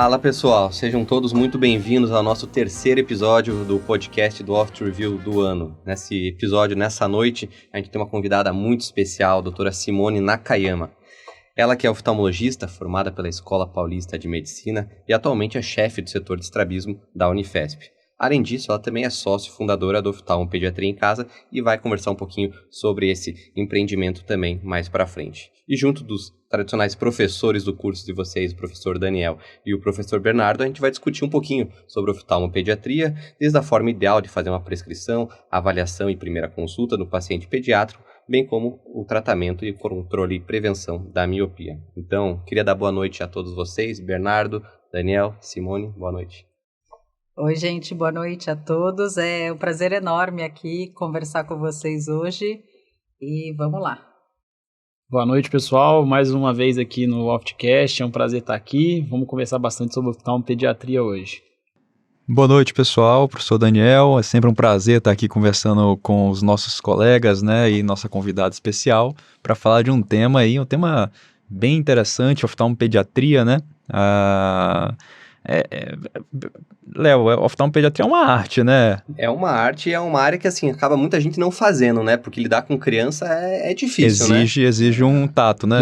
Fala pessoal, sejam todos muito bem-vindos ao nosso terceiro episódio do podcast do Oft Review do ano. Nesse episódio, nessa noite, a gente tem uma convidada muito especial, a doutora Simone Nakayama. Ela que é oftalmologista, formada pela Escola Paulista de Medicina e atualmente é chefe do setor de estrabismo da Unifesp. Além disso, ela também é sócio fundadora do Oftalmo Pediatria em Casa e vai conversar um pouquinho sobre esse empreendimento também mais para frente. E junto dos tradicionais professores do curso de vocês, o professor Daniel e o professor Bernardo, a gente vai discutir um pouquinho sobre oftalmopediatria, desde a forma ideal de fazer uma prescrição, avaliação e primeira consulta no paciente pediátrico, bem como o tratamento e controle e prevenção da miopia. Então, queria dar boa noite a todos vocês, Bernardo, Daniel, Simone, boa noite. Oi, gente, boa noite a todos. É um prazer enorme aqui conversar com vocês hoje e vamos lá. Boa noite, pessoal. Mais uma vez aqui no Oftcast. É um prazer estar aqui. Vamos conversar bastante sobre oftalmopediatria hoje. Boa noite, pessoal. Professor Daniel. É sempre um prazer estar aqui conversando com os nossos colegas, né, e nossa convidada especial para falar de um tema bem interessante, oftalmopediatria, né? Léo, oftalmopediatria é uma arte, né? É uma arte e é uma área que, assim, acaba muita gente não fazendo, né? Porque lidar com criança é difícil, Exige um tato, né?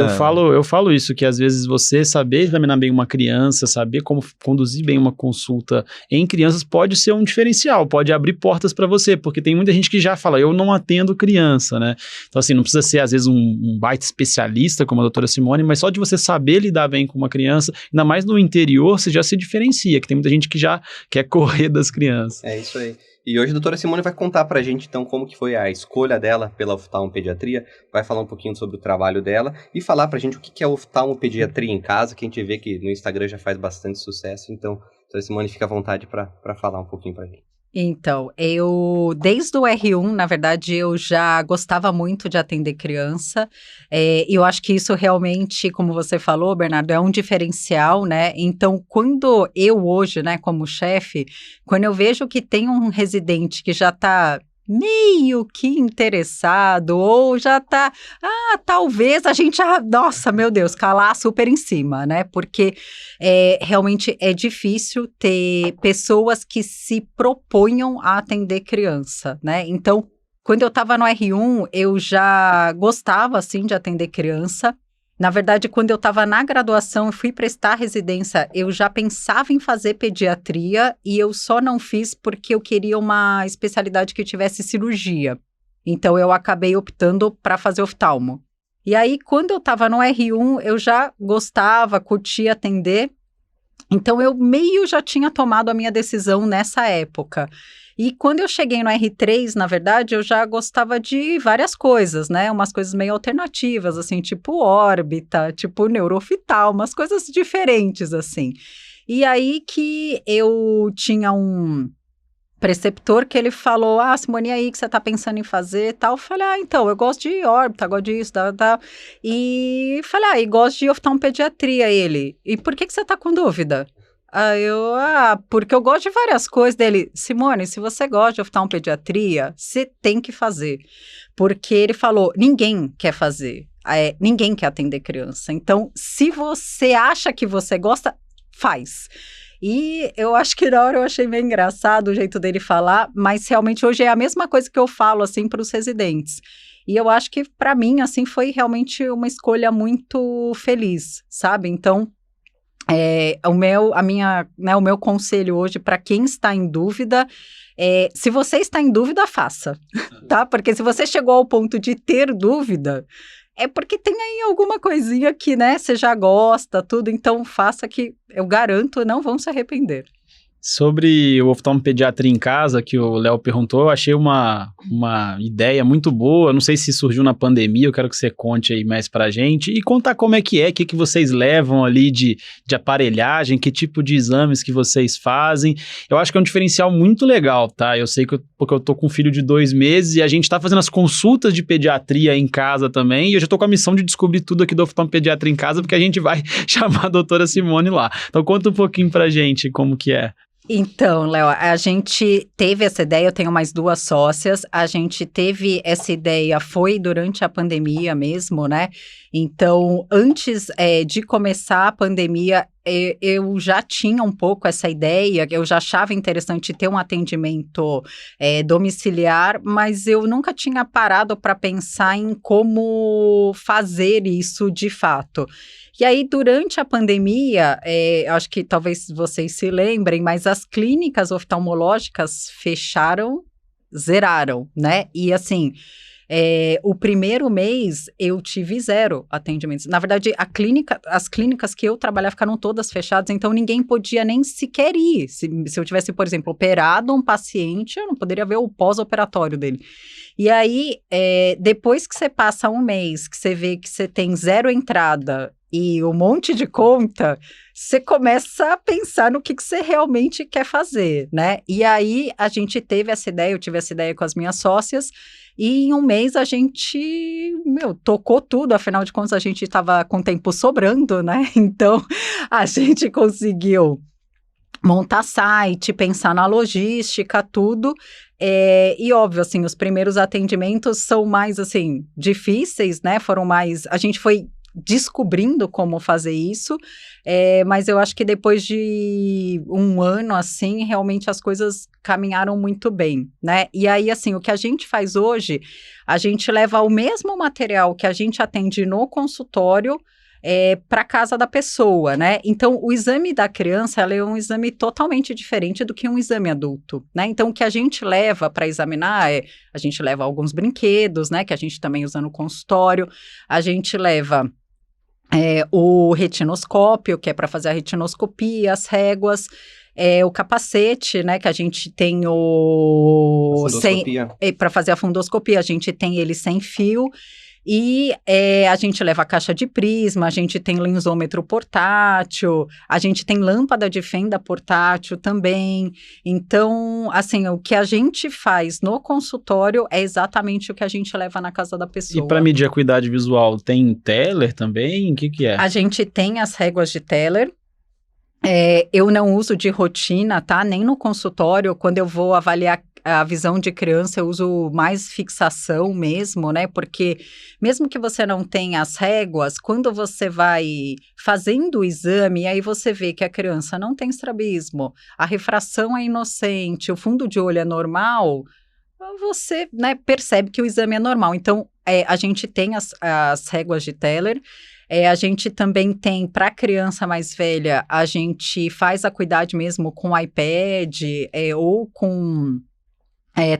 Eu falo isso, que às vezes você saber examinar bem uma criança, saber como conduzir bem uma consulta em crianças pode ser um diferencial, pode abrir portas para você, porque tem muita gente que já fala, eu não atendo criança, né? Então, assim, não precisa ser, às vezes, um baita especialista, como a doutora Simone, mas só de você saber lidar bem com uma criança, ainda mais no interior, você já se diferencia, que tem muita gente que já quer correr das crianças. É isso aí. E hoje a doutora Simone vai contar pra gente, então, como que foi a escolha dela pela oftalmopediatria, vai falar um pouquinho sobre o trabalho dela e falar pra gente o que é oftalmopediatria em casa, que a gente vê que no Instagram já faz bastante sucesso. Então, doutora Simone, fica à vontade pra falar um pouquinho pra gente. Então, desde o R1, na verdade, eu já gostava muito de atender criança, eu acho que isso realmente, como você falou, Bernardo, é um diferencial, né? Então, quando eu hoje, né, como chefe, quando eu vejo que tem um residente que já está meio que interessado, ou já tá, talvez a gente já, nossa, meu Deus, calar super em cima, né, porque realmente é difícil ter pessoas que se proponham a atender criança, né, então, quando eu estava no R1, eu já gostava, assim, de atender criança. Na verdade, quando eu estava na graduação e fui prestar residência, eu já pensava em fazer pediatria e eu só não fiz porque eu queria uma especialidade que tivesse cirurgia. Então, eu acabei optando para fazer oftalmo. E aí, quando eu estava no R1, eu já gostava, curtia atender. Então, eu meio já tinha tomado a minha decisão nessa época. E quando eu cheguei no R3, na verdade, eu já gostava de várias coisas, né? Umas coisas meio alternativas, assim, tipo órbita, tipo neurofital, umas coisas diferentes, assim. E aí que eu tinha um preceptor que ele falou, Simone, aí que você tá pensando em fazer e tal. Eu falei, então, eu gosto de órbita, gosto disso, tal. E falei, e gosto de oftalmopediatria, ele. E por que você tá com dúvida? Porque eu gosto de várias coisas dele. Simone, se você gosta de oftalmopediatria, você tem que fazer. Porque ele falou, ninguém quer fazer, ninguém quer atender criança. Então, se você acha que você gosta, faz. E eu acho que na hora eu achei meio engraçado o jeito dele falar, mas realmente hoje é a mesma coisa que eu falo, assim, para os residentes. E eu acho que, para mim, assim, foi realmente uma escolha muito feliz, sabe? Então, o meu conselho hoje para quem está em dúvida se você está em dúvida, faça, tá? Porque se você chegou ao ponto de ter dúvida, é porque tem aí alguma coisinha que, né, você já gosta, tudo, então faça que eu garanto, não vão se arrepender. Sobre o oftalmopediatria em casa, que o Léo perguntou, eu achei uma ideia muito boa. Não sei se surgiu na pandemia, eu quero que você conte aí mais pra gente. E contar como é que o que vocês levam ali de aparelhagem, que tipo de exames que vocês fazem. Eu acho que é um diferencial muito legal, tá? Eu sei porque eu tô com um filho de 2 meses e a gente tá fazendo as consultas de pediatria em casa também. E eu já tô com a missão de descobrir tudo aqui do oftalmopediatria em casa, porque a gente vai chamar a doutora Simone lá. Então conta um pouquinho pra gente como que é. Então, Léo, a gente teve essa ideia, eu tenho mais 2 sócias, a gente teve essa ideia, foi durante a pandemia mesmo, né? Então, antes de começar a pandemia, eu já tinha um pouco essa ideia, eu já achava interessante ter um atendimento domiciliar, mas eu nunca tinha parado para pensar em como fazer isso de fato. E aí, durante a pandemia, acho que talvez vocês se lembrem, mas as clínicas oftalmológicas fecharam, zeraram, né? E assim, o primeiro mês eu tive 0 atendimentos. Na verdade, as clínicas que eu trabalhava ficaram todas fechadas, então ninguém podia nem sequer ir. Se eu tivesse, por exemplo, operado um paciente, eu não poderia ver o pós-operatório dele. E aí, depois que você passa um mês, que você vê que você tem 0 entrada e um monte de conta, você começa a pensar no que você realmente quer fazer, né? E aí, a gente teve essa ideia, eu tive essa ideia com as minhas sócias, e em um mês a gente, tocou tudo, afinal de contas a gente estava com tempo sobrando, né? Então, a gente conseguiu montar site, pensar na logística, tudo. E óbvio, assim, os primeiros atendimentos são mais, assim, difíceis, né? A gente foi descobrindo como fazer isso, mas eu acho que depois de um ano, assim, realmente as coisas caminharam muito bem, né? E aí, assim, o que a gente faz hoje, a gente leva o mesmo material que a gente atende no consultório para casa da pessoa, né? Então, o exame da criança, ela é um exame totalmente diferente do que um exame adulto, né? Então, o que a gente leva para examinar a gente leva alguns brinquedos, né? Que a gente também usa no consultório, a gente leva o retinoscópio, que é para fazer a retinoscopia, as réguas, o capacete, né, que a gente tem para fazer a fundoscopia, a gente tem ele sem fio, e a gente leva a caixa de prisma, a gente tem lensômetro portátil, a gente tem lâmpada de fenda portátil também. Então, assim, o que a gente faz no consultório é exatamente o que a gente leva na casa da pessoa. E para medir a acuidade visual, tem Teller também? O que é? A gente tem as réguas de Teller. Eu não uso de rotina, tá? Nem no consultório, quando eu vou avaliar a visão de criança, eu uso mais fixação mesmo, né? Porque mesmo que você não tenha as réguas, quando você vai fazendo o exame, aí você vê que a criança não tem estrabismo, a refração é inocente, o fundo de olho é normal, você, né, percebe que o exame é normal. Então, a gente tem as réguas de Teller. A gente também tem, para criança mais velha, a gente faz a acuidade mesmo com iPad ou com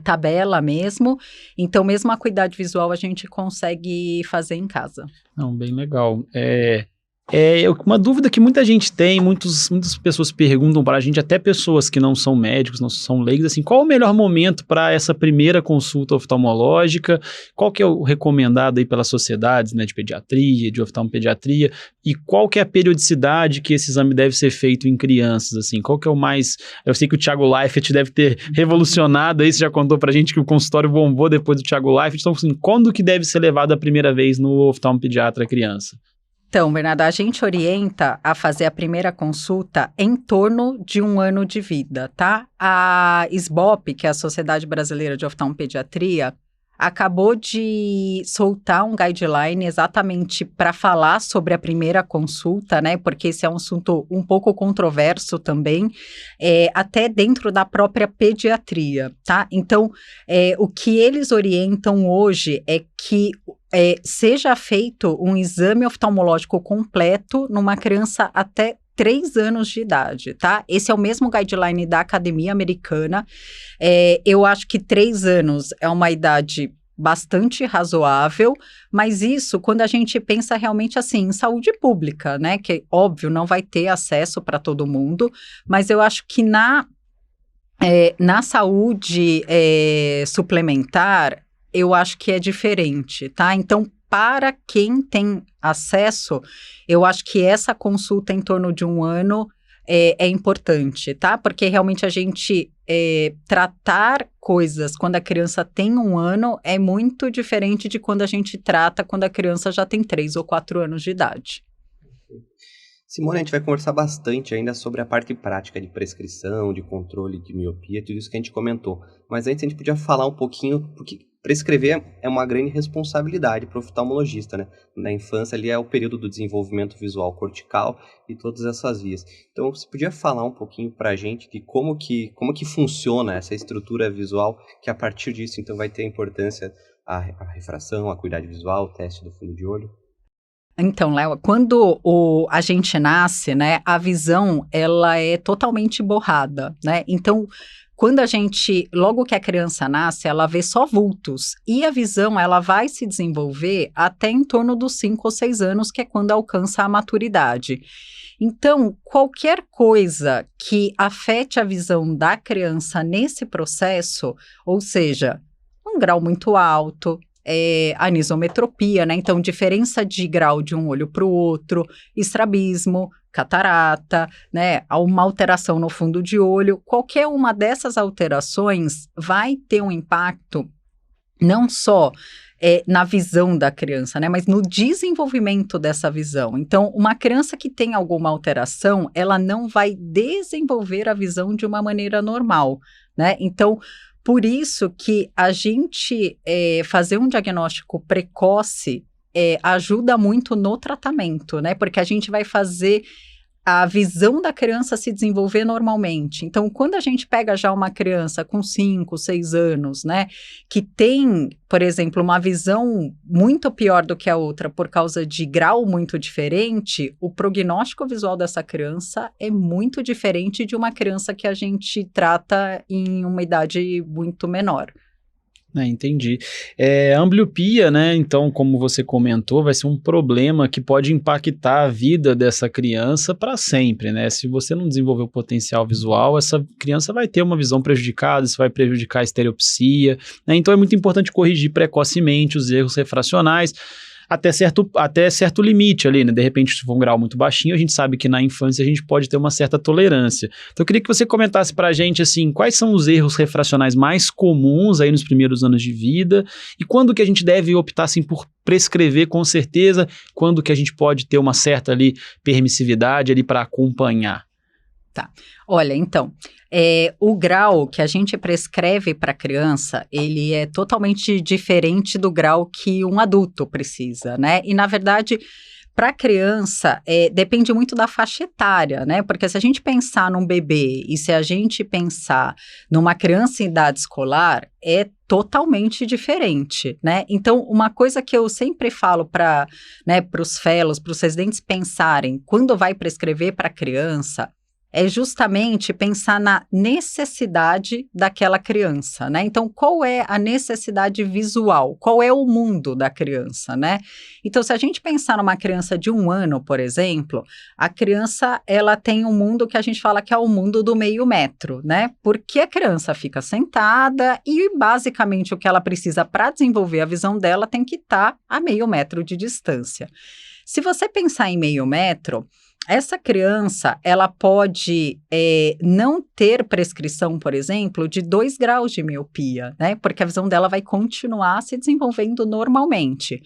tabela mesmo. Então, mesmo a acuidade visual a gente consegue fazer em casa. Não, bem legal. Uma dúvida que muita gente tem, muitas pessoas perguntam para a gente, até pessoas que não são médicos, não são leigos, assim, qual o melhor momento para essa primeira consulta oftalmológica? Qual que é o recomendado aí pelas sociedades, né, de pediatria, de oftalmopediatria? E qual que é a periodicidade que esse exame deve ser feito em crianças, assim? Qual que é o mais... Eu sei que o Thiago Leifert deve ter revolucionado aí, você já contou pra gente que o consultório bombou depois do Thiago Leifert, então, assim, quando que deve ser levado a primeira vez no oftalmopediatra criança? Então, Bernardo, a gente orienta a fazer a primeira consulta em torno de 1 ano de vida, tá? A SBOP, que é a Sociedade Brasileira de Oftalmopediatria, acabou de soltar um guideline exatamente para falar sobre a primeira consulta, né? Porque esse é um assunto um pouco controverso também, até dentro da própria pediatria, tá? Então, o que eles orientam hoje é que seja feito um exame oftalmológico completo numa criança até 3 anos de idade, tá? Esse é o mesmo guideline da Academia Americana. Eu acho que 3 anos é uma idade bastante razoável, mas isso quando a gente pensa realmente assim em saúde pública, né? Que, óbvio, não vai ter acesso para todo mundo, mas eu acho que na saúde suplementar, eu acho que é diferente, tá? Então, para quem tem acesso, eu acho que essa consulta em torno de 1 ano é importante, tá? Porque realmente a gente tratar coisas quando a criança tem 1 ano é muito diferente de quando a gente trata quando a criança já tem 3 ou 4 anos de idade. Simone, a gente vai conversar bastante ainda sobre a parte prática de prescrição, de controle de miopia, tudo isso que a gente comentou. Mas antes a gente podia falar um pouquinho, porque prescrever é uma grande responsabilidade para o oftalmologista, né? Na infância ali é o período do desenvolvimento visual cortical e todas essas vias. Então, você podia falar um pouquinho para a gente de como que funciona essa estrutura visual, que a partir disso, então, vai ter importância a refração, a acuidade visual, o teste do fundo de olho? Então, Léo, quando a gente nasce, né, a visão, ela é totalmente borrada, né? Então, logo que a criança nasce, ela vê só vultos. E a visão, ela vai se desenvolver até em torno dos 5 ou 6 anos, que é quando alcança a maturidade. Então, qualquer coisa que afete a visão da criança nesse processo, ou seja, um grau muito alto, anisometropia, né? Então, diferença de grau de um olho para o outro, estrabismo, catarata, né? Uma alteração no fundo de olho, qualquer uma dessas alterações vai ter um impacto não só na visão da criança, né? Mas no desenvolvimento dessa visão. Então, uma criança que tem alguma alteração, ela não vai desenvolver a visão de uma maneira normal, né? Então, por isso que a gente fazer um diagnóstico precoce ajuda muito no tratamento, né? Porque a gente vai fazer a visão da criança se desenvolver normalmente. Então, quando a gente pega já uma criança com 5, 6 anos, né, que tem, por exemplo, uma visão muito pior do que a outra por causa de grau muito diferente, o prognóstico visual dessa criança é muito diferente de uma criança que a gente trata em uma idade muito menor. Entendi. A ambliopia, né, então, como você comentou, vai ser um problema que pode impactar a vida dessa criança para sempre, né? Se você não desenvolver o potencial visual, essa criança vai ter uma visão prejudicada, isso vai prejudicar a estereopsia, né? Então é muito importante corrigir precocemente os erros refracionais, até certo limite ali, né? De repente, se for um grau muito baixinho, a gente sabe que na infância a gente pode ter uma certa tolerância. Então, eu queria que você comentasse pra gente, assim, quais são os erros refracionais mais comuns aí nos primeiros anos de vida e quando que a gente deve optar, assim, por prescrever com certeza, quando que a gente pode ter uma certa ali permissividade ali para acompanhar. Tá. Olha, então, o grau que a gente prescreve para criança, ele é totalmente diferente do grau que um adulto precisa, né? E, na verdade, para criança, depende muito da faixa etária, né? Porque se a gente pensar num bebê e se a gente pensar numa criança em idade escolar, é totalmente diferente, né? Então, uma coisa que eu sempre falo para os fellows, para os residentes pensarem quando vai prescrever para criança, é justamente pensar na necessidade daquela criança, né? Então, qual é a necessidade visual? Qual é o mundo da criança, né? Então, se a gente pensar numa criança de 1 ano, por exemplo, a criança, ela tem um mundo que a gente fala que é o mundo do meio metro, né? Porque a criança fica sentada e, basicamente, o que ela precisa para desenvolver a visão dela tem que estar a meio metro de distância. Se você pensar em meio metro, essa criança, ela pode não ter prescrição, por exemplo, de 2 graus de miopia, né? Porque a visão dela vai continuar se desenvolvendo normalmente.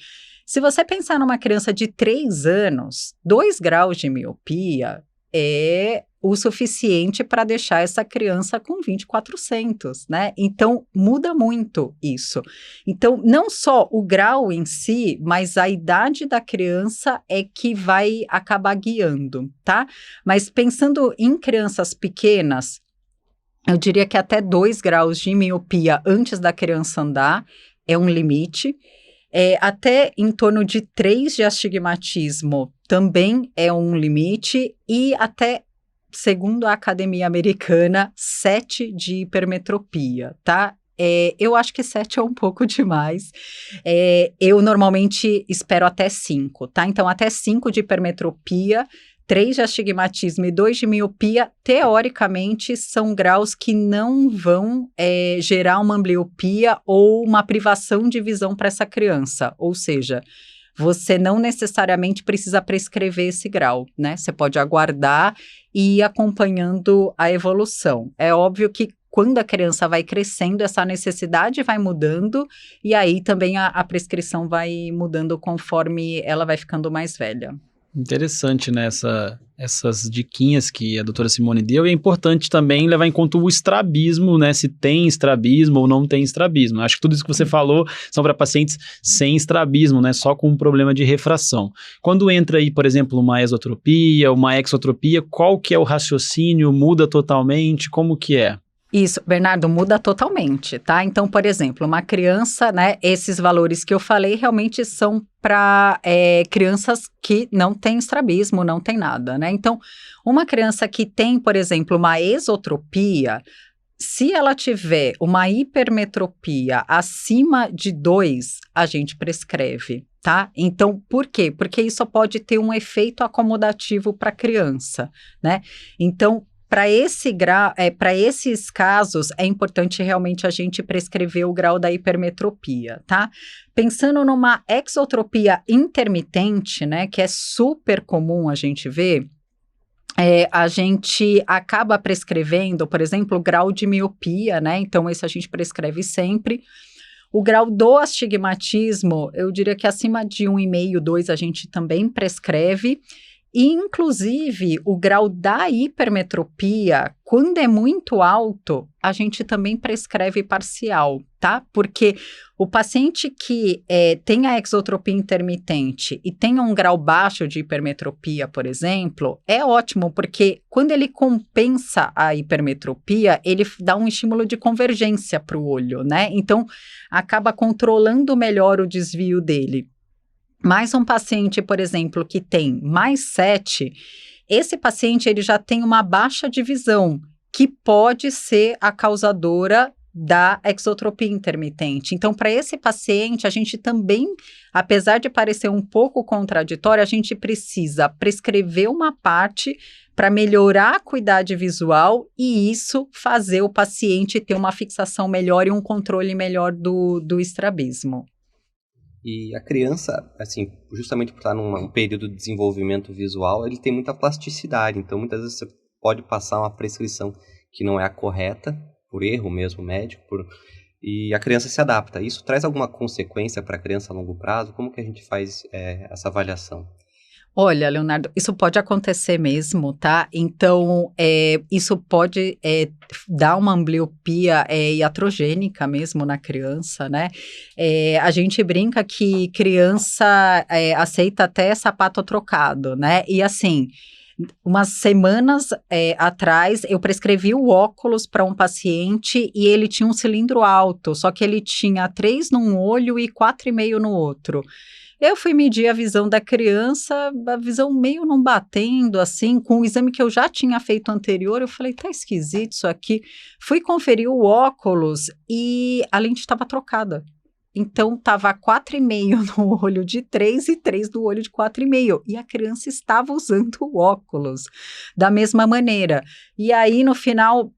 Se você pensar numa criança de 3 anos, 2 graus de miopia é o suficiente para deixar essa criança com 20/400, né? Então, muda muito isso. Então, não só o grau em si, mas a idade da criança é que vai acabar guiando, tá? Mas pensando em crianças pequenas, eu diria que até 2 graus de miopia antes da criança andar é um limite. Até em torno de 3 de astigmatismo também é um limite e até, segundo a Academia Americana, 7 de hipermetropia, tá? Eu acho que 7 é um pouco demais. Eu normalmente espero até 5, tá? Então, até 5 de hipermetropia, 3 de astigmatismo e 2 de miopia, teoricamente, são graus que não vão gerar uma ambliopia ou uma privação de visão para essa criança. Ou seja, você não necessariamente precisa prescrever esse grau, né? Você pode aguardar e ir acompanhando a evolução. É óbvio que quando a criança vai crescendo, essa necessidade vai mudando e aí também a prescrição vai mudando conforme ela vai ficando mais velha. Interessante, né, essas diquinhas que a doutora Simone deu, e é importante também levar em conta o estrabismo, né, se tem estrabismo ou não tem estrabismo. Acho que tudo isso que você falou são para pacientes sem estrabismo, né, só com um problema de refração. Quando entra aí, por exemplo, uma esotropia, uma exotropia, qual que é o raciocínio? Muda totalmente? Como que é? Isso, Bernardo, muda totalmente, tá? Então, por exemplo, uma criança, né, esses valores que eu falei realmente são para crianças que não têm estrabismo, não tem nada, né? Então, uma criança que tem, por exemplo, uma esotropia, se ela tiver uma hipermetropia acima de 2, a gente prescreve, tá? Então, por quê? Porque isso pode ter um efeito acomodativo para a criança, né? Então, para esses casos, é importante realmente a gente prescrever o grau da hipermetropia, tá? Pensando numa exotropia intermitente, né, que é super comum a gente ver, a gente acaba prescrevendo, por exemplo, o grau de miopia, né? Então, esse a gente prescreve sempre. O grau do astigmatismo, eu diria que acima de 1,5, 2, a gente também prescreve. E, inclusive, o grau da hipermetropia, quando é muito alto, a gente também prescreve parcial, tá? Porque o paciente que tem a exotropia intermitente e tem um grau baixo de hipermetropia, por exemplo, é ótimo, porque quando ele compensa a hipermetropia, ele dá um estímulo de convergência para o olho, né? Então, acaba controlando melhor o desvio dele. Mas um paciente, por exemplo, que tem mais 7, esse paciente ele já tem uma baixa de visão, que pode ser a causadora da exotropia intermitente. Então, para esse paciente, a gente também, apesar de parecer um pouco contraditório, a gente precisa prescrever uma parte para melhorar a acuidade visual e isso fazer o paciente ter uma fixação melhor e um controle melhor do estrabismo. E a criança, assim, justamente por estar num período de desenvolvimento visual, ele tem muita plasticidade. Então, muitas vezes você pode passar uma prescrição que não é a correta, por erro mesmo médico, e a criança se adapta. Isso traz alguma consequência para a criança a longo prazo? Como que a gente faz essa avaliação? Olha, Leonardo, isso pode acontecer mesmo, tá? Então, isso pode dar uma ambliopia iatrogênica mesmo na criança, né? A gente brinca que criança aceita até sapato trocado, né? E assim, umas semanas atrás, eu prescrevi o óculos para um paciente e ele tinha um cilindro alto, só que ele tinha 3 num olho e 4,5 no outro. Eu fui medir a visão da criança, a visão meio não batendo, assim, com o exame que eu já tinha feito anterior, eu falei, tá esquisito isso aqui. Fui conferir o óculos e a lente estava trocada. Então, estava 4,5 no olho de 3 e 3 no olho de 4,5. E a criança estava usando o óculos da mesma maneira. E aí, no final,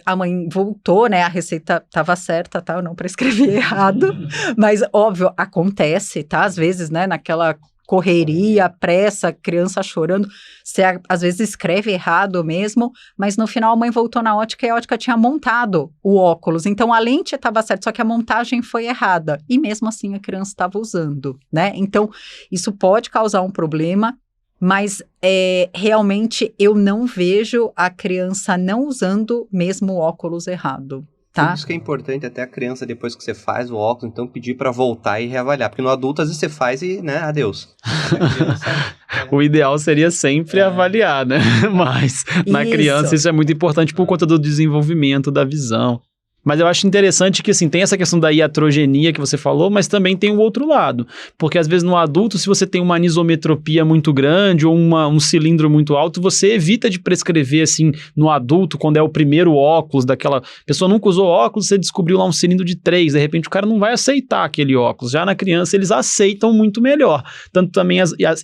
a mãe voltou, né? A receita estava certa, tá? Eu não prescrevi errado. Mas, óbvio, acontece, tá? Às vezes, né? Naquela correria, pressa, criança chorando, você às vezes escreve errado mesmo, mas no final a mãe voltou na ótica e a ótica tinha montado o óculos, então a lente estava certa, só que a montagem foi errada, e mesmo assim a criança estava usando, né? Então, isso pode causar um problema, mas realmente eu não vejo a criança não usando mesmo o óculos errado. Tá? Por isso que é importante até a criança, depois que você faz o óculos, então pedir para voltar e reavaliar. Porque no adulto, às vezes você faz e, né, adeus. O ideal seria sempre avaliar, né? Mas na criança isso é muito importante por conta do desenvolvimento da visão. Mas eu acho interessante que, assim, tem essa questão da iatrogenia que você falou, mas também tem o outro lado. Porque, às vezes, no adulto, se você tem uma anisometropia muito grande ou um cilindro muito alto, você evita de prescrever, assim, no adulto, quando é o primeiro óculos daquela... A pessoa nunca usou óculos, você descobriu lá um cilindro de 3, de repente o cara não vai aceitar aquele óculos. Já na criança, eles aceitam muito melhor. Tanto também,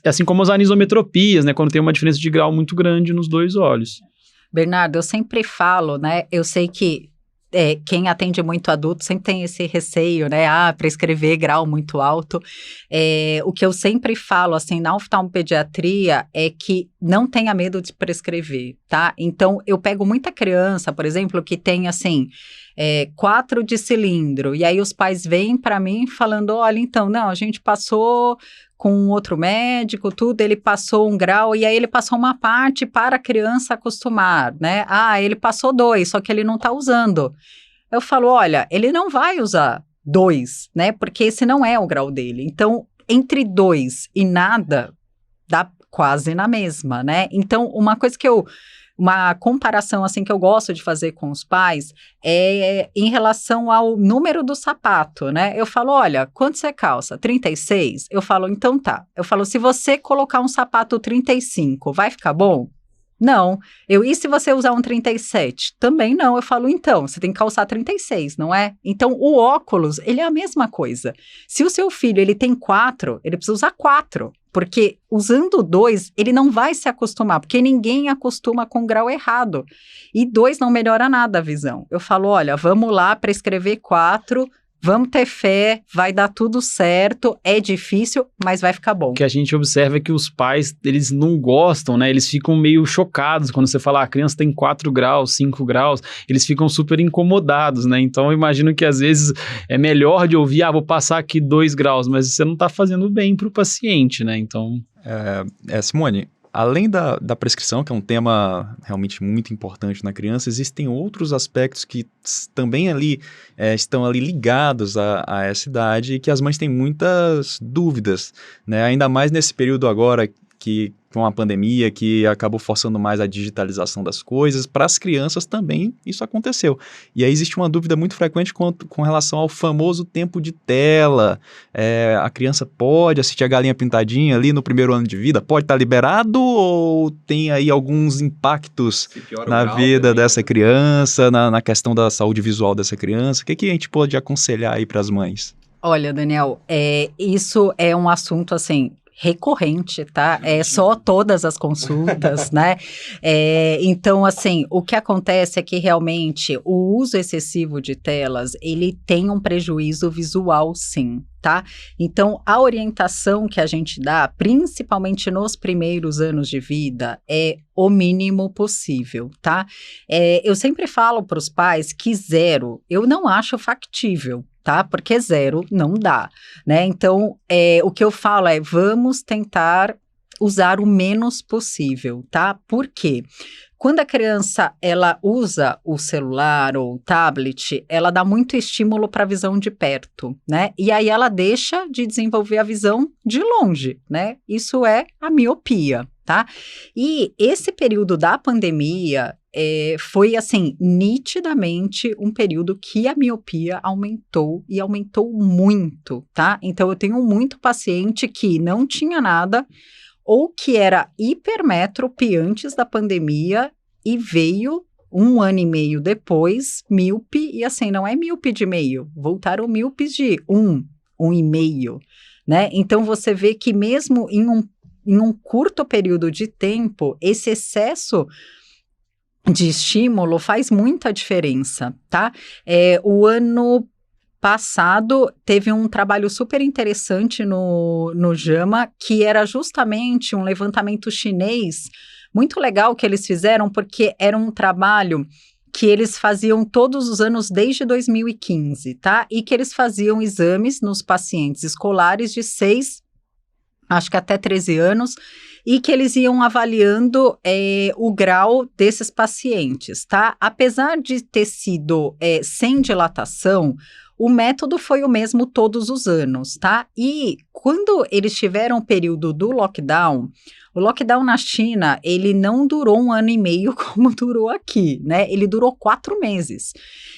assim como as anisometropias, né? Quando tem uma diferença de grau muito grande nos 2 olhos. Bernardo, eu sempre falo, né? Eu sei que quem atende muito adulto sempre tem esse receio, né? Prescrever grau muito alto. O que eu sempre falo, assim, na oftalmopediatria é que não tenha medo de prescrever, tá? Então, eu pego muita criança, por exemplo, que tem, assim, 4 de cilindro, e aí os pais vêm para mim falando, olha, então, não, a gente passou com outro médico, tudo, ele passou 1 grau, e aí ele passou uma parte para a criança acostumar, né? Ah, ele passou 2, só que ele não está usando. Eu falo, olha, ele não vai usar 2, né? Porque esse não é o grau dele. Então, entre 2 e nada, dá quase na mesma, né? Então, uma comparação, assim, que eu gosto de fazer com os pais é em relação ao número do sapato, né? Eu falo, olha, quanto você calça? 36? Eu falo, então tá. Eu falo, se você colocar um sapato 35, vai ficar bom? Não. E se você usar um 37? Também não. Eu falo, então, você tem que calçar 36, não é? Então, o óculos, ele é a mesma coisa. Se o seu filho, ele tem 4, ele precisa usar 4. Porque usando 2, ele não vai se acostumar, porque ninguém acostuma com o grau errado. E 2 não melhora nada a visão. Eu falo, olha, vamos lá prescrever 4, vamos ter fé, vai dar tudo certo, é difícil, mas vai ficar bom. O que a gente observa é que os pais, eles não gostam, né? Eles ficam meio chocados quando você fala, a criança tem 4 graus, 5 graus, eles ficam super incomodados, né? Então, eu imagino que às vezes é melhor de ouvir, vou passar aqui 2 graus, mas você não está fazendo bem para o paciente, né? Então... Simone, além da prescrição, que é um tema realmente muito importante na criança, existem outros aspectos que também estão ali ligados a essa idade e que as mães têm muitas dúvidas, né? Ainda mais nesse período agora que com a pandemia, que acabou forçando mais a digitalização das coisas, para as crianças também isso aconteceu. E aí existe uma dúvida muito frequente com relação ao famoso tempo de tela. A criança pode assistir a Galinha Pintadinha ali no primeiro ano de vida? Pode estar liberado ou tem aí alguns impactos na vida também, dessa criança, na questão da saúde visual dessa criança? O que a gente pode aconselhar aí para as mães? Olha, Daniel, isso é um assunto, assim, recorrente, tá? É só todas as consultas, né? Então, assim, o que acontece é que realmente o uso excessivo de telas, ele tem um prejuízo visual, sim, tá? Então, a orientação que a gente dá, principalmente nos primeiros anos de vida, é o mínimo possível, tá? Eu sempre falo para os pais que 0, eu não acho factível, tá? Porque 0 não dá, né? Então, o que eu falo é, vamos tentar usar o menos possível, tá? Por quê? Quando a criança, ela usa o celular ou o tablet, ela dá muito estímulo para a visão de perto, né? E aí ela deixa de desenvolver a visão de longe, né? Isso é a miopia, tá? E esse período da pandemia foi, assim, nitidamente um período que a miopia aumentou e aumentou muito, tá? Então, eu tenho muito paciente que não tinha nada ou que era hipermétrope antes da pandemia e veio 1 ano e meio depois, míope, e assim, não é míope de meio, voltaram míopes de 1,5, né? Então, você vê que mesmo em um curto período de tempo, esse excesso de estímulo faz muita diferença, tá? O ano passado teve um trabalho super interessante no JAMA, que era justamente um levantamento chinês, muito legal que eles fizeram, porque era um trabalho que eles faziam todos os anos desde 2015, tá? E que eles faziam exames nos pacientes escolares de 6, acho que até 13 anos, e que eles iam avaliando o grau desses pacientes, tá? Apesar de ter sido sem dilatação, o método foi o mesmo todos os anos, tá? E quando eles tiveram o período do lockdown, o lockdown na China, ele não durou 1 ano e meio como durou aqui, né? Ele durou 4 meses.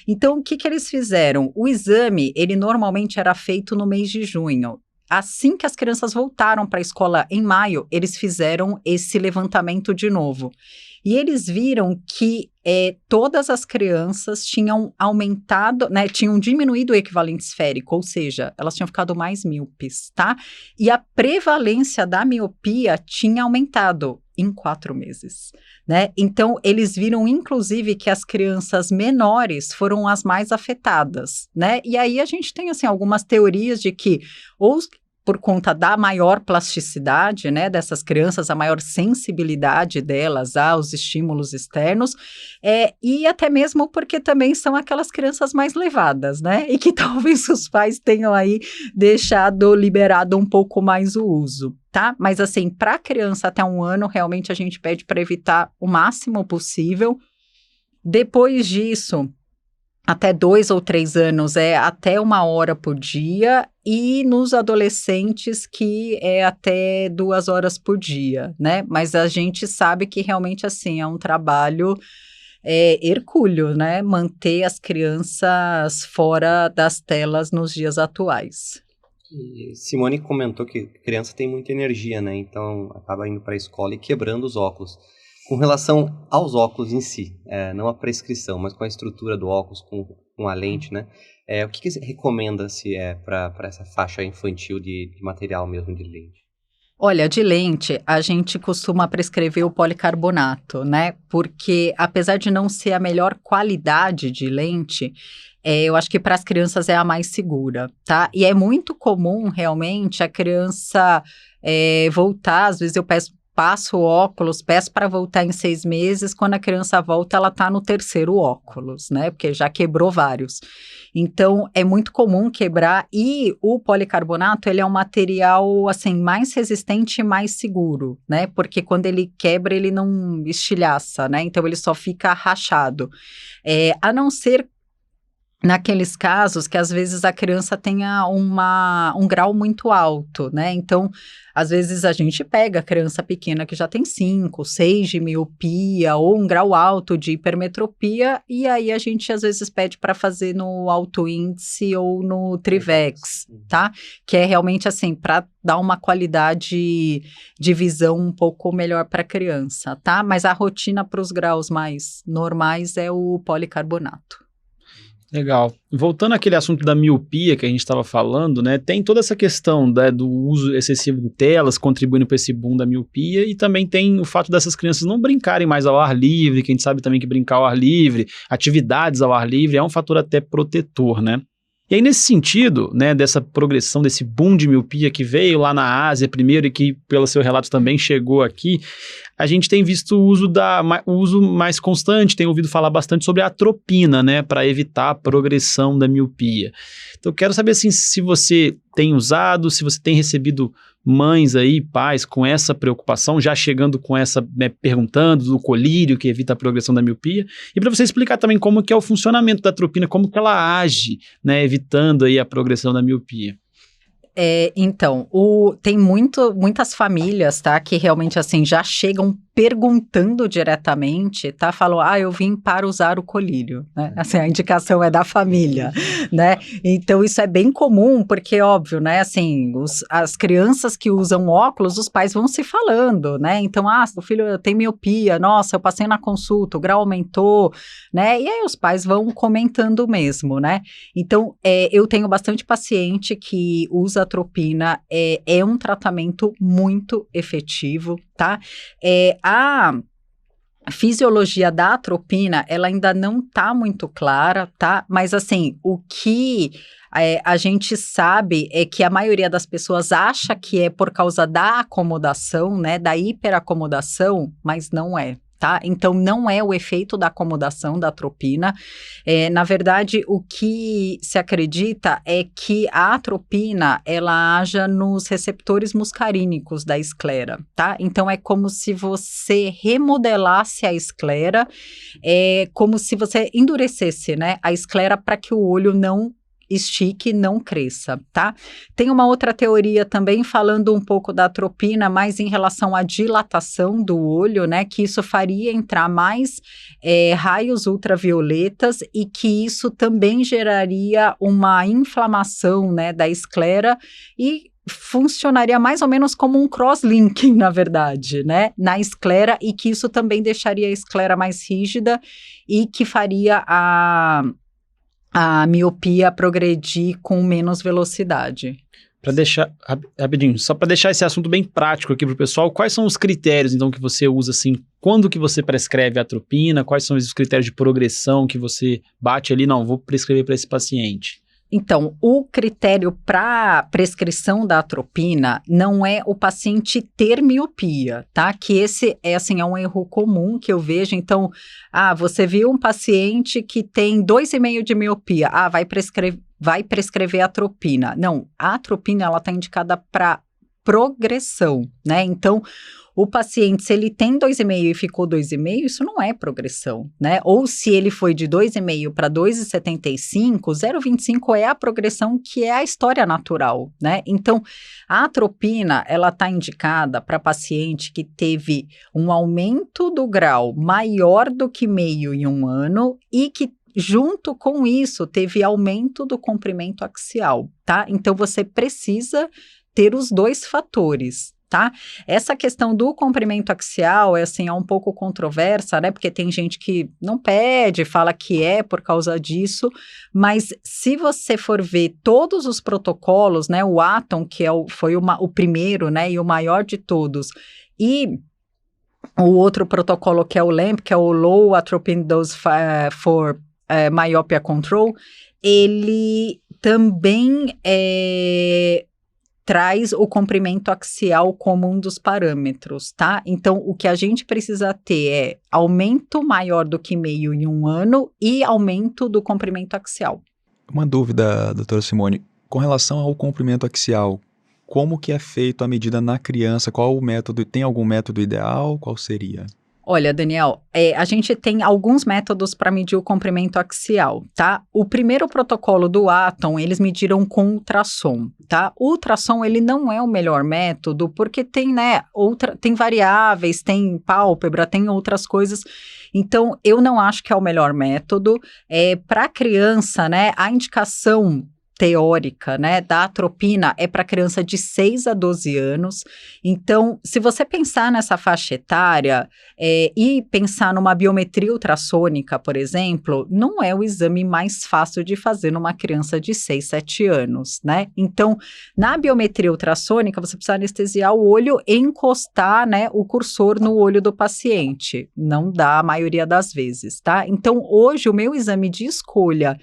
Então, o que eles fizeram? O exame, ele normalmente era feito no mês de junho. Assim que as crianças voltaram para a escola em maio, eles fizeram esse levantamento de novo. E eles viram que todas as crianças tinham aumentado, né, tinham diminuído o equivalente esférico, ou seja, elas tinham ficado mais míopes, tá? E a prevalência da miopia tinha aumentado em 4 meses, né? Então, eles viram, inclusive, que as crianças menores foram as mais afetadas, né? E aí a gente tem, assim, algumas teorias de que ou por conta da maior plasticidade, né, dessas crianças, a maior sensibilidade delas aos estímulos externos, e até mesmo porque também são aquelas crianças mais levadas, né, e que talvez os pais tenham aí liberado um pouco mais o uso, tá? Mas assim, para criança até 1 ano, realmente a gente pede para evitar o máximo possível. Depois disso, até 2 ou 3 anos é até 1 hora por dia, e nos adolescentes que é até 2 horas por dia, né? Mas a gente sabe que realmente, assim, é um trabalho hercúleo, né? Manter as crianças fora das telas nos dias atuais. E Simone comentou que criança tem muita energia, né? Então acaba indo para a escola e quebrando os óculos. Com relação aos óculos em si, não a prescrição, mas com a estrutura do óculos, com a lente, né? O que você recomenda-se para essa faixa infantil de material mesmo de lente? Olha, de lente, a gente costuma prescrever o policarbonato, né? Porque apesar de não ser a melhor qualidade de lente, eu acho que para as crianças é a mais segura, tá? E é muito comum, realmente, a criança voltar, às vezes eu passo o óculos, peço para voltar em 6 meses, quando a criança volta, ela está no 3º óculos, né? Porque já quebrou vários. Então, é muito comum quebrar, e o policarbonato, ele é um material, assim, mais resistente e mais seguro, né? Porque quando ele quebra, ele não estilhaça, né? Então, ele só fica rachado. A não ser naqueles casos que às vezes a criança tenha um grau muito alto, né? Então, às vezes a gente pega a criança pequena que já tem 5, 6 de miopia ou um grau alto de hipermetropia, e aí a gente às vezes pede para fazer no alto índice ou no Trivex, tá? Que é realmente assim, para dar uma qualidade de visão um pouco melhor para a criança, tá? Mas a rotina para os graus mais normais é o policarbonato. Legal. Voltando àquele assunto da miopia que a gente estava falando, né, tem toda essa questão, né, do uso excessivo de telas contribuindo para esse boom da miopia, e também tem o fato dessas crianças não brincarem mais ao ar livre, que a gente sabe também que brincar ao ar livre, atividades ao ar livre, é um fator até protetor, né? E aí, nesse sentido, né, dessa progressão, desse boom de miopia que veio lá na Ásia primeiro e que, pelo seu relato, também chegou aqui, a gente tem visto o uso mais constante, tem ouvido falar bastante sobre a atropina, né, para evitar a progressão da miopia. Então, eu quero saber, assim, se você tem usado, se você tem recebido mães aí, pais, com essa preocupação, já chegando com essa, né, perguntando do colírio que evita a progressão da miopia, e para você explicar também como que é o funcionamento da atropina, como que ela age, né, evitando aí a progressão da miopia. Então, tem muitas famílias, tá, que realmente, assim, já chegam perguntando diretamente, tá, falam, eu vim para usar o colírio, né, assim, a indicação é da família, né, então isso é bem comum, porque, óbvio, né, assim, as crianças que usam óculos, os pais vão se falando, né, então, o filho tem miopia, nossa, eu passei na consulta, o grau aumentou, né, e aí os pais vão comentando mesmo, né, então, eu tenho bastante paciente que usa atropina, é um tratamento muito efetivo, tá? A fisiologia da atropina, ela ainda não tá muito clara, tá? Mas assim, o que a gente sabe é que a maioria das pessoas acha que é por causa da acomodação, né? Da hiperacomodação, mas não é. Tá? Então, não é o efeito da acomodação da atropina. Na verdade, o que se acredita é que a atropina, ela haja nos receptores muscarínicos da esclera, tá? Então, é como se você remodelasse a esclera, como se você endurecesse, né, a esclera para que o olho não estique, não cresça, tá? Tem uma outra teoria também falando um pouco da atropina, mais em relação à dilatação do olho, né? Que isso faria entrar mais raios ultravioletas e que isso também geraria uma inflamação, né, da esclera e funcionaria mais ou menos como um crosslinking, na verdade, né, na esclera, e que isso também deixaria a esclera mais rígida e que faria a miopia progredir com menos velocidade. Para deixar, rapidinho, só para deixar esse assunto bem prático aqui para o pessoal, quais são os critérios, então, que você usa, assim, quando que você prescreve a atropina, quais são os critérios de progressão que você bate ali, não, vou prescrever para esse paciente? Então, o critério para prescrição da atropina não é o paciente ter miopia, tá? Que esse é um erro comum que eu vejo. Então, você viu um paciente que tem 2,5 de miopia, vai prescrever atropina. Não, a atropina, ela está indicada para progressão, né? Então, o paciente, se ele tem 2,5 e ficou 2,5, isso não é progressão, né? Ou se ele foi de 2,5 para 2,75, 0,25 é a progressão que é a história natural, né? Então, a atropina, ela está indicada para paciente que teve um aumento do grau maior do que meio em 1 ano e que junto com isso teve aumento do comprimento axial, tá? Então, você precisa ter os 2 fatores. Tá? Essa questão do comprimento axial é um pouco controversa, né? Porque tem gente que não pede, fala que é por causa disso, mas se você for ver todos os protocolos, né? O Atom, que foi o primeiro, né? E o maior de todos, e o outro protocolo que é o LAMP, que é o Low Atropine Dose for Myopia Control, ele também traz o comprimento axial como um dos parâmetros, tá? Então, o que a gente precisa ter é aumento maior do que meio em 1 ano e aumento do comprimento axial. Uma dúvida, doutora Simone, com relação ao comprimento axial, como que é feito a medida na criança? Qual o método? Tem algum método ideal? Qual seria? Olha, Daniel, a gente tem alguns métodos para medir o comprimento axial, tá? O primeiro protocolo do Atom, eles mediram com ultrassom, tá? O ultrassom, ele não é o melhor método, porque tem, né, tem variáveis, tem pálpebra, tem outras coisas. Então, eu não acho que é o melhor método. Para criança, né, a indicação teórica, né, da atropina é para criança de 6 a 12 anos. Então, se você pensar nessa faixa etária e pensar numa biometria ultrassônica, por exemplo, não é o exame mais fácil de fazer numa criança de 6, 7 anos, né? Então, na biometria ultrassônica, você precisa anestesiar o olho e encostar, né, o cursor no olho do paciente. Não dá a maioria das vezes, tá? Então, hoje, o meu exame de escolha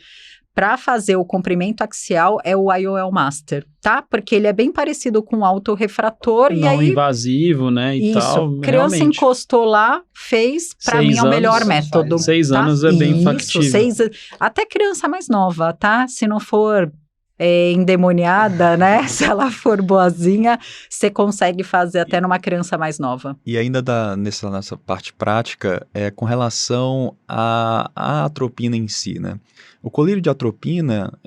para fazer o comprimento axial é o IOL Master, tá? Porque ele é bem parecido com o autorrefrator e aí... Não invasivo, né, e tal. Isso, criança realmente. Encostou lá, fez, para mim é o melhor método. 6 tá? anos é bem factível. Até criança mais nova, tá? Se não for endemoniada, né? Se ela for boazinha, você consegue fazer até numa criança mais nova. E ainda nessa parte prática, com relação à atropina em si, né? O colírio de atropina,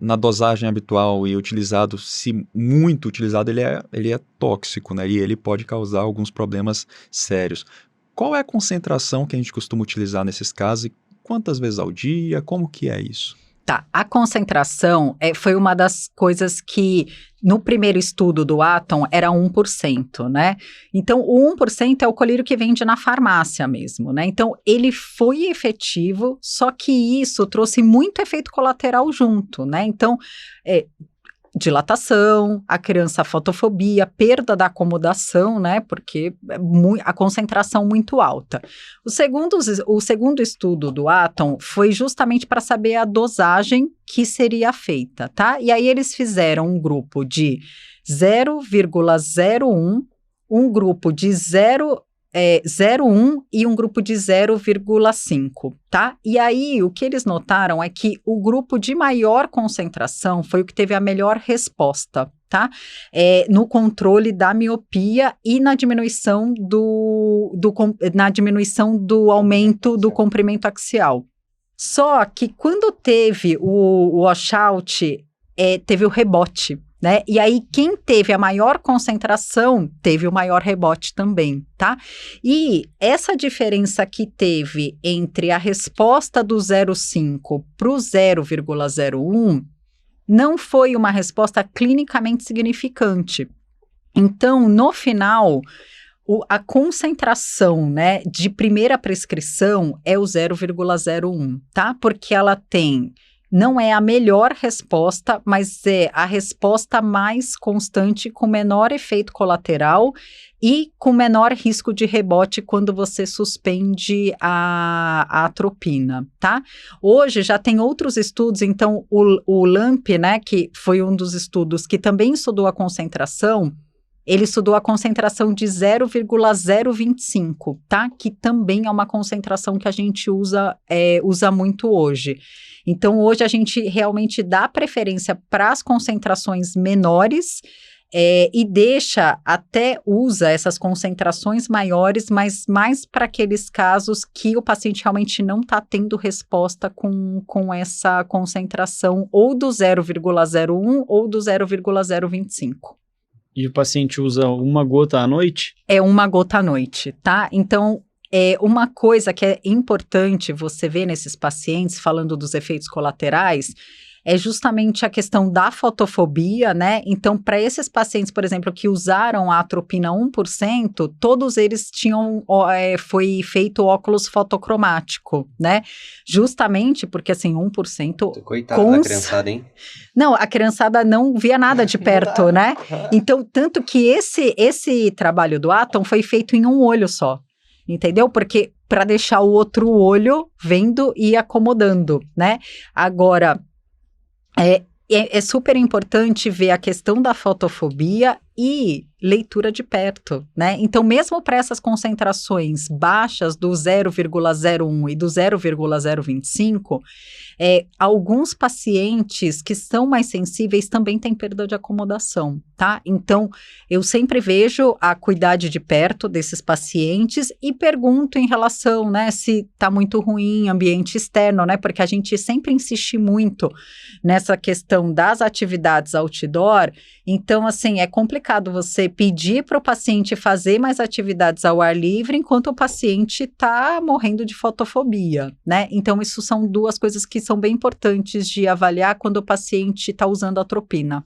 na dosagem habitual e utilizado, se muito utilizado, ele é tóxico, né? E ele pode causar alguns problemas sérios. Qual é a concentração que a gente costuma utilizar nesses casos e quantas vezes ao dia? Como que é isso? Tá, a concentração foi uma das coisas que no primeiro estudo do Atom era 1%, né? Então, o 1% é o colírio que vende na farmácia mesmo, né? Então, ele foi efetivo, só que isso trouxe muito efeito colateral junto, né? Então, dilatação, a criança fotofobia, perda da acomodação, né, porque a concentração muito alta. O segundo estudo do Atom foi justamente para saber a dosagem que seria feita, tá? E aí eles fizeram um grupo de 0,01, um grupo de 0,1 e um grupo de 0,5, tá? E aí, o que eles notaram é que o grupo de maior concentração foi o que teve a melhor resposta, tá? No controle da miopia e na diminuição do aumento do comprimento axial. Só que quando teve o washout, teve o rebote, né? E aí, quem teve a maior concentração, teve o maior rebote também, tá? E essa diferença que teve entre a resposta do 0,5 para o 0,01 não foi uma resposta clinicamente significante. Então, no final, a concentração, né, de primeira prescrição é o 0,01, tá? Porque ela tem não é a melhor resposta, mas é a resposta mais constante, com menor efeito colateral e com menor risco de rebote quando você suspende a atropina, tá? Hoje já tem outros estudos, então o LAMP, né, que foi um dos estudos que também estudou a concentração, ele estudou a concentração de 0,025, tá? Que também é uma concentração que a gente usa muito hoje. Então, hoje a gente realmente dá preferência para as concentrações menores, e usa essas concentrações maiores, mas mais para aqueles casos que o paciente realmente não está tendo resposta com essa concentração ou do 0,01 ou do 0,025. E o paciente usa uma gota à noite? É uma gota à noite, tá? Então, uma coisa que é importante você ver nesses pacientes, falando dos efeitos colaterais, é justamente a questão da fotofobia, né? Então, para esses pacientes, por exemplo, que usaram a atropina 1%, todos eles foi feito óculos fotocromático, né? Justamente porque, assim, 1%... Coitada da criançada, hein? Não, a criançada não via nada de perto, né? Então, tanto que esse trabalho do Atom foi feito em um olho só, entendeu? Porque para deixar o outro olho vendo e acomodando, né? Agora... É super importante ver a questão da fotofobia e leitura de perto, né? Então, mesmo para essas concentrações baixas do 0,01 e do 0,025, alguns pacientes que são mais sensíveis também têm perda de acomodação, tá? Então, eu sempre vejo a acuidade de perto desses pacientes e pergunto em relação, né, se tá muito ruim ambiente externo, né? Porque a gente sempre insiste muito nessa questão das atividades outdoor. Então, assim, é complicado você pedir para o paciente fazer mais atividades ao ar livre enquanto o paciente está morrendo de fotofobia, né? Então, isso são duas coisas que são bem importantes de avaliar quando o paciente está usando atropina.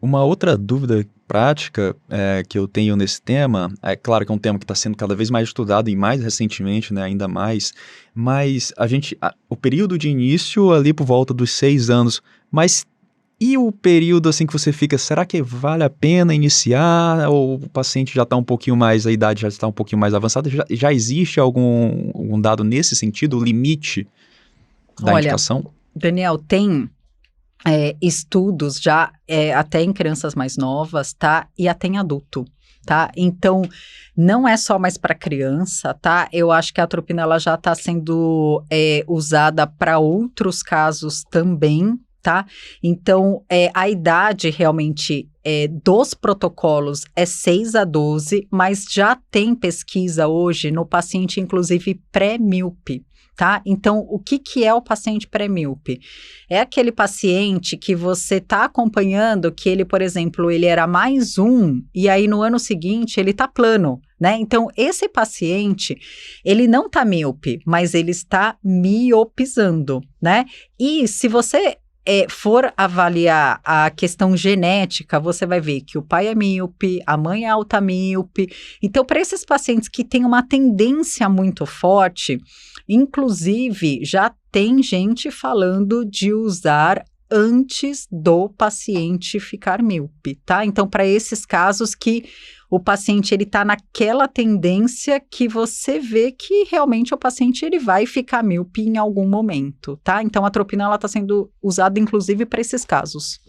Uma outra dúvida prática que eu tenho nesse tema, é claro que é um tema que está sendo cada vez mais estudado e mais recentemente, né, ainda mais, mas o período de início ali por volta dos 6 anos, mas e o período assim que você fica, será que vale a pena iniciar, ou o paciente já está um pouquinho mais, a idade já está um pouquinho mais avançada, já existe algum dado nesse sentido, o limite da indicação? Daniel, tem estudos já até em crianças mais novas, tá? E até em adulto, tá? Então, não é só mais para criança, tá? Eu acho que a atropina ela já está sendo usada para outros casos também, tá? Então, a idade realmente dos protocolos é 6 a 12, mas já tem pesquisa hoje no paciente, inclusive, pré-míope. Tá? Então, o que é o paciente pré-míope? É aquele paciente que você está acompanhando que ele, por exemplo, ele era +1 e aí no ano seguinte ele está plano, né? Então, esse paciente, ele não está míope, mas ele está miopizando, né? E se você for avaliar a questão genética, você vai ver que o pai é míope, a mãe é alta míope. Então, para esses pacientes que têm uma tendência muito forte, inclusive, já tem gente falando de usar antes do paciente ficar míope, tá? Então, para esses casos que o paciente ele está naquela tendência que você vê que realmente o paciente ele vai ficar míope em algum momento, tá? Então, a atropina ela está sendo usada, inclusive, para esses casos.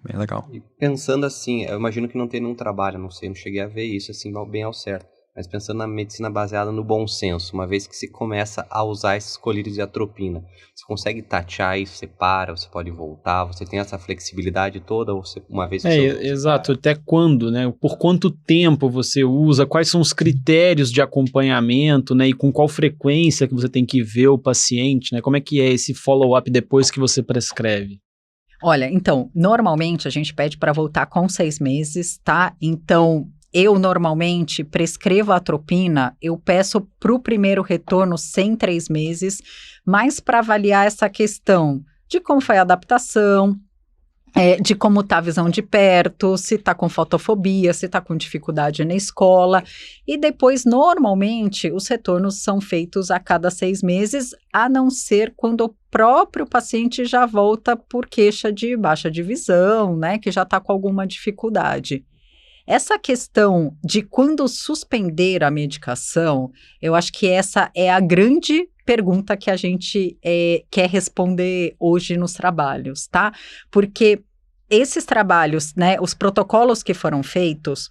Bem legal. E pensando assim, eu imagino que não tem nenhum trabalho, não sei, não cheguei a ver isso assim bem ao certo. Mas pensando na medicina baseada no bom senso, uma vez que se começa a usar esses colírios de atropina, você consegue tatear isso, você para, você pode voltar, você tem essa flexibilidade toda, ou você, uma vez que você exato, até quando, né? Por quanto tempo você usa, quais são os critérios de acompanhamento, né? E com qual frequência que você tem que ver o paciente, né? Como é que é esse follow-up depois que você prescreve? Olha, então, normalmente a gente pede para voltar com 6 meses, tá? Então, eu normalmente prescrevo a atropina, eu peço para o primeiro retorno sem 3 meses, mas para avaliar essa questão de como foi a adaptação, de como está a visão de perto, se está com fotofobia, se está com dificuldade na escola. E depois, normalmente, os retornos são feitos a cada 6 meses, a não ser quando o próprio paciente já volta por queixa de baixa de visão, né, que já está com alguma dificuldade. Essa questão de quando suspender a medicação, eu acho que essa é a grande pergunta que a gente quer responder hoje nos trabalhos, tá? Porque esses trabalhos, né, os protocolos que foram feitos,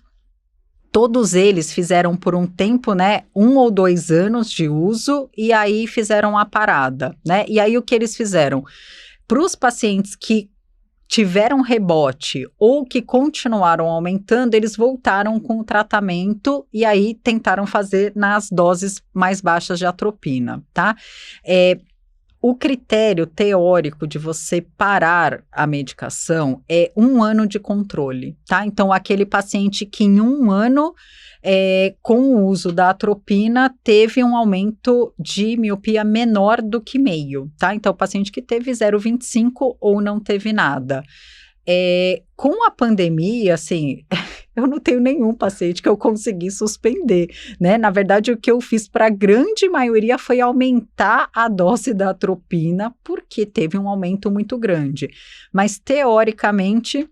todos eles fizeram por um tempo, né, 1 ou 2 anos de uso e aí fizeram a parada, né? E aí o que eles fizeram? Para os pacientes que tiveram rebote ou que continuaram aumentando, eles voltaram com o tratamento e aí tentaram fazer nas doses mais baixas de atropina, tá? O critério teórico de você parar a medicação é 1 ano de controle, tá? Então, aquele paciente que em 1 ano, com o uso da atropina, teve um aumento de miopia menor do que meio, tá? Então, o paciente que teve 0,25 ou não teve nada. Com a pandemia, assim, eu não tenho nenhum paciente que eu consegui suspender, né? Na verdade, o que eu fiz para a grande maioria foi aumentar a dose da atropina, porque teve um aumento muito grande. Mas, teoricamente,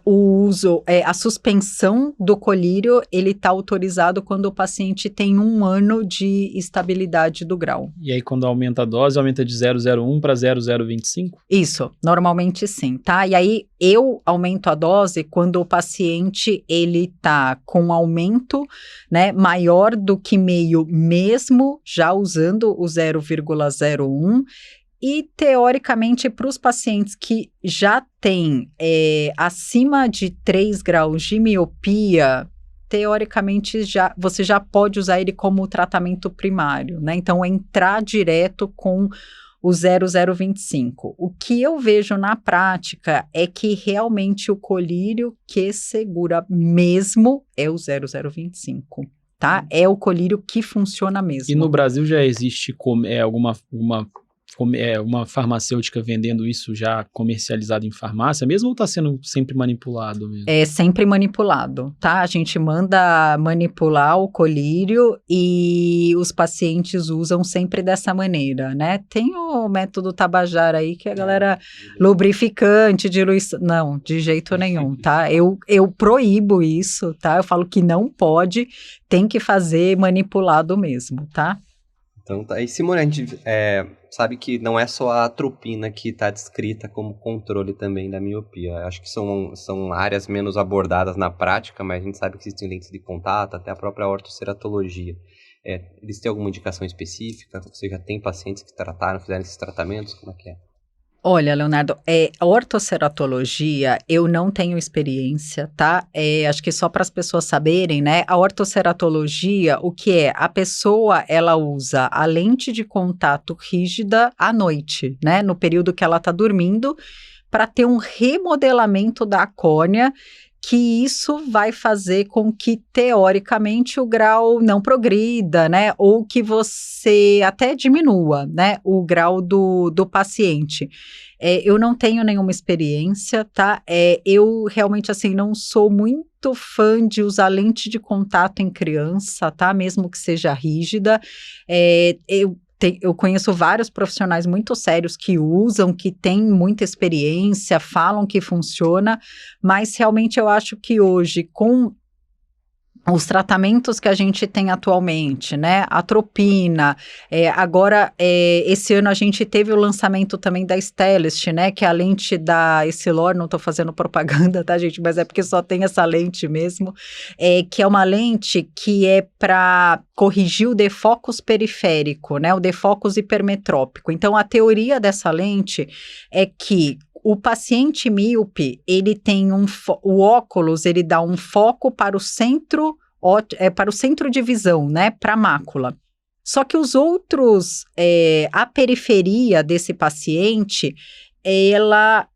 o uso, a suspensão do colírio, ele está autorizado quando o paciente tem 1 ano de estabilidade do grau. E aí, quando aumenta a dose, aumenta de 0,01 para 0,025? Isso, normalmente sim, tá? E aí, eu aumento a dose quando o paciente, ele tá com aumento, né, maior do que meio mesmo, já usando o 0,01, e, teoricamente, para os pacientes que já têm acima de 3 graus de miopia, teoricamente, você já pode usar ele como tratamento primário, né? Então, entrar direto com o 0,025. O que eu vejo na prática é que realmente o colírio que segura mesmo é o 0,025, tá? É o colírio que funciona mesmo. E no Brasil já existe uma farmacêutica vendendo isso já comercializado em farmácia mesmo, ou está sendo sempre manipulado mesmo? É sempre manipulado, tá? A gente manda manipular o colírio e os pacientes usam sempre dessa maneira, né? Tem o método Tabajara aí que a galera lubrificante, diluição, não, de jeito nenhum, tá? Eu proíbo isso, tá? Eu falo que não pode, tem que fazer manipulado mesmo, tá? Então, tá. E Simone, a gente sabe que não é só a atropina que está descrita como controle também da miopia. Acho que são áreas menos abordadas na prática, mas a gente sabe que existem lentes de contato, até a própria ortoceratologia. Eles têm alguma indicação específica? Você já tem pacientes que trataram, fizeram esses tratamentos? Como é que é? Olha, Leonardo, a ortoceratologia, eu não tenho experiência, tá? Acho que só para as pessoas saberem, né? A ortoceratologia, o que é? A pessoa, ela usa a lente de contato rígida à noite, né? No período que ela está dormindo, para ter um remodelamento da córnea, que isso vai fazer com que, teoricamente, o grau não progrida, né? Ou que você até diminua, né? O grau do paciente. Eu não tenho nenhuma experiência, tá? Eu realmente, assim, não sou muito fã de usar lente de contato em criança, tá? Mesmo que seja rígida. Eu conheço vários profissionais muito sérios que usam, que têm muita experiência, falam que funciona, mas realmente eu acho que hoje, com os tratamentos que a gente tem atualmente, né, atropina, agora esse ano a gente teve o lançamento também da Stellest, né, que é a lente da Essilor, não estou fazendo propaganda, tá, gente, mas é porque só tem essa lente mesmo, que é uma lente que é para corrigir o defocus periférico, né, o defocus hipermetrópico. Então, a teoria dessa lente é que o paciente míope, ele tem o óculos, ele dá um foco para o centro, para o centro de visão, né, para a mácula. Só que os outros, a periferia desse paciente,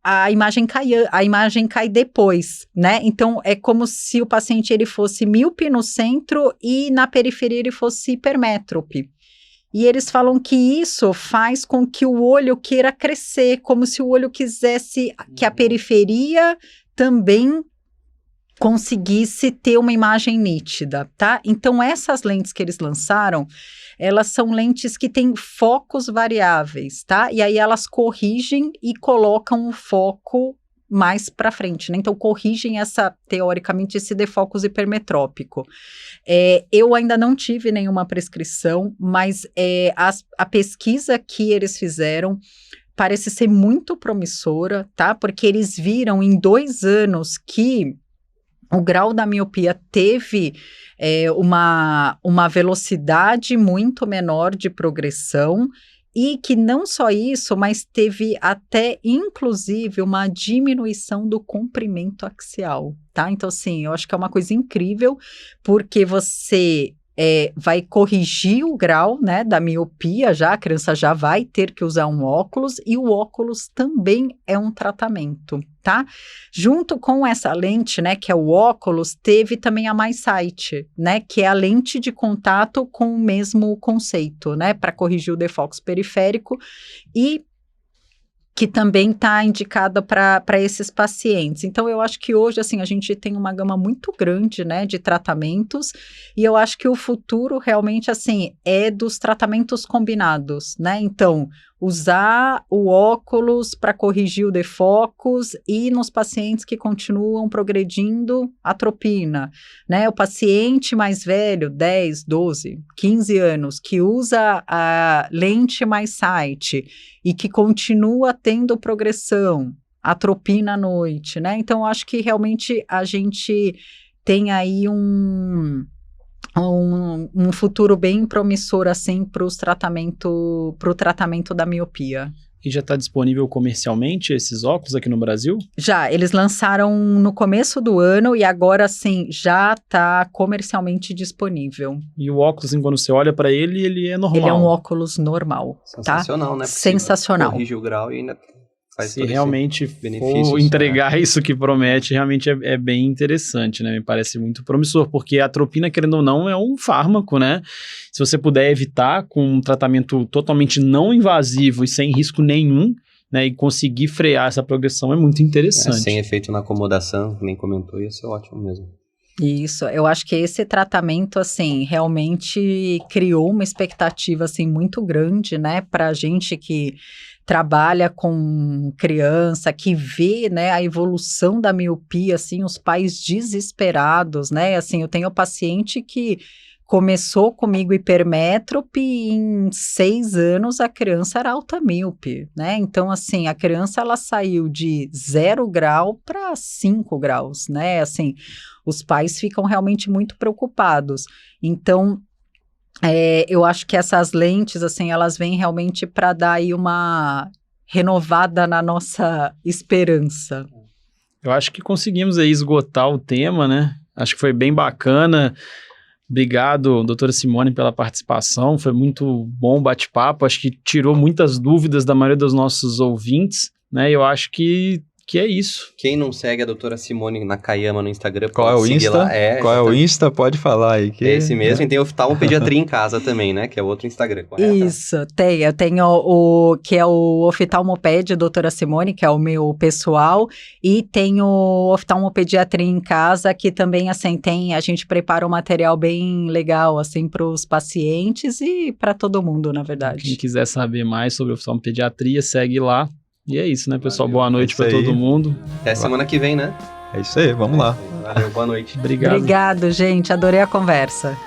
a imagem cai depois, né? Então, é como se o paciente ele fosse míope no centro e na periferia ele fosse hipermétrope. E eles falam que isso faz com que o olho queira crescer, como se o olho quisesse que a periferia também conseguisse ter uma imagem nítida, tá? Então, essas lentes que eles lançaram, elas são lentes que têm focos variáveis, tá? E aí elas corrigem e colocam o foco mais para frente, né? Então, corrigem teoricamente, esse defocus hipermetrópico. Eu ainda não tive nenhuma prescrição, mas a pesquisa que eles fizeram parece ser muito promissora, tá? Porque eles viram em 2 anos que o grau da miopia teve uma velocidade muito menor de progressão e que não só isso, mas teve até, inclusive, uma diminuição do comprimento axial, tá? Então, assim, eu acho que é uma coisa incrível, porque você vai corrigir o grau, né, da miopia a criança já vai ter que usar um óculos, e o óculos também é um tratamento, tá? Junto com essa lente, né, que é o óculos, teve também a MiSight, né, que é a lente de contato com o mesmo conceito, né, para corrigir o defocus periférico, e que também está indicada para esses pacientes. Então, eu acho que hoje, assim, a gente tem uma gama muito grande, né, de tratamentos, e eu acho que o futuro realmente, assim, é dos tratamentos combinados, né? Então, usar o óculos para corrigir o defocus e nos pacientes que continuam progredindo, atropina, né? O paciente mais velho, 10, 12, 15 anos, que usa a lente MiSight e que continua tendo progressão, atropina à noite, né? Então, eu acho que realmente a gente tem aí um futuro bem promissor, assim, para o tratamento da miopia. E já está disponível comercialmente esses óculos aqui no Brasil? Já, eles lançaram no começo do ano e agora, sim, já está comercialmente disponível. E o óculos, assim, quando você olha para ele, ele é normal? Ele é um óculos normal, Sensacional, tá? né? Sensacional. Corrige o grau e ainda faz Se todo realmente benefício, for entregar isso que promete, realmente é bem interessante, né? Me parece muito promissor, porque a atropina, querendo ou não, é um fármaco, né? Se você puder evitar com um tratamento totalmente não invasivo e sem risco nenhum, né? E conseguir frear essa progressão é muito interessante. Sem efeito na acomodação, nem comentou, ia ser ótimo mesmo. Isso, eu acho que esse tratamento, assim, realmente criou uma expectativa, assim, muito grande, né, pra gente que trabalha com criança, que vê, né, a evolução da miopia, assim, os pais desesperados, né, assim, eu tenho paciente que começou comigo hipermétrope e em 6 anos a criança era alta míope, né? Então, assim, a criança ela saiu de 0 grau para 5 graus, né? Assim, os pais ficam realmente muito preocupados. Então, eu acho que essas lentes, assim, elas vêm realmente para dar aí uma renovada na nossa esperança. Eu acho que conseguimos aí esgotar o tema, né? Acho que foi bem bacana. Obrigado, doutora Simone, pela participação. Foi muito bom o bate-papo. Acho que tirou muitas dúvidas da maioria dos nossos ouvintes, né? Eu acho que é isso. Quem não segue a doutora Simone Nakayama no Instagram, Qual é o Insta? Lá. Qual é o Insta? Pode falar aí. É esse mesmo. E tem o Oftalmopediatria em Casa também, né? Que é outro Instagram, correto? Isso, tem. Eu tenho o que é o Oftalmoped, doutora Simone, que é o meu pessoal, e tem o Oftalmopediatria em Casa, que também, assim, a gente prepara um material bem legal, assim, para os pacientes e para todo mundo, na verdade. Quem quiser saber mais sobre oftalmopediatria, segue lá. E é isso, né, pessoal? Valeu. Boa noite para todo mundo. Até semana que vem, né? É isso aí, vamos lá. Valeu, boa noite. Obrigado. Obrigado, gente. Adorei a conversa.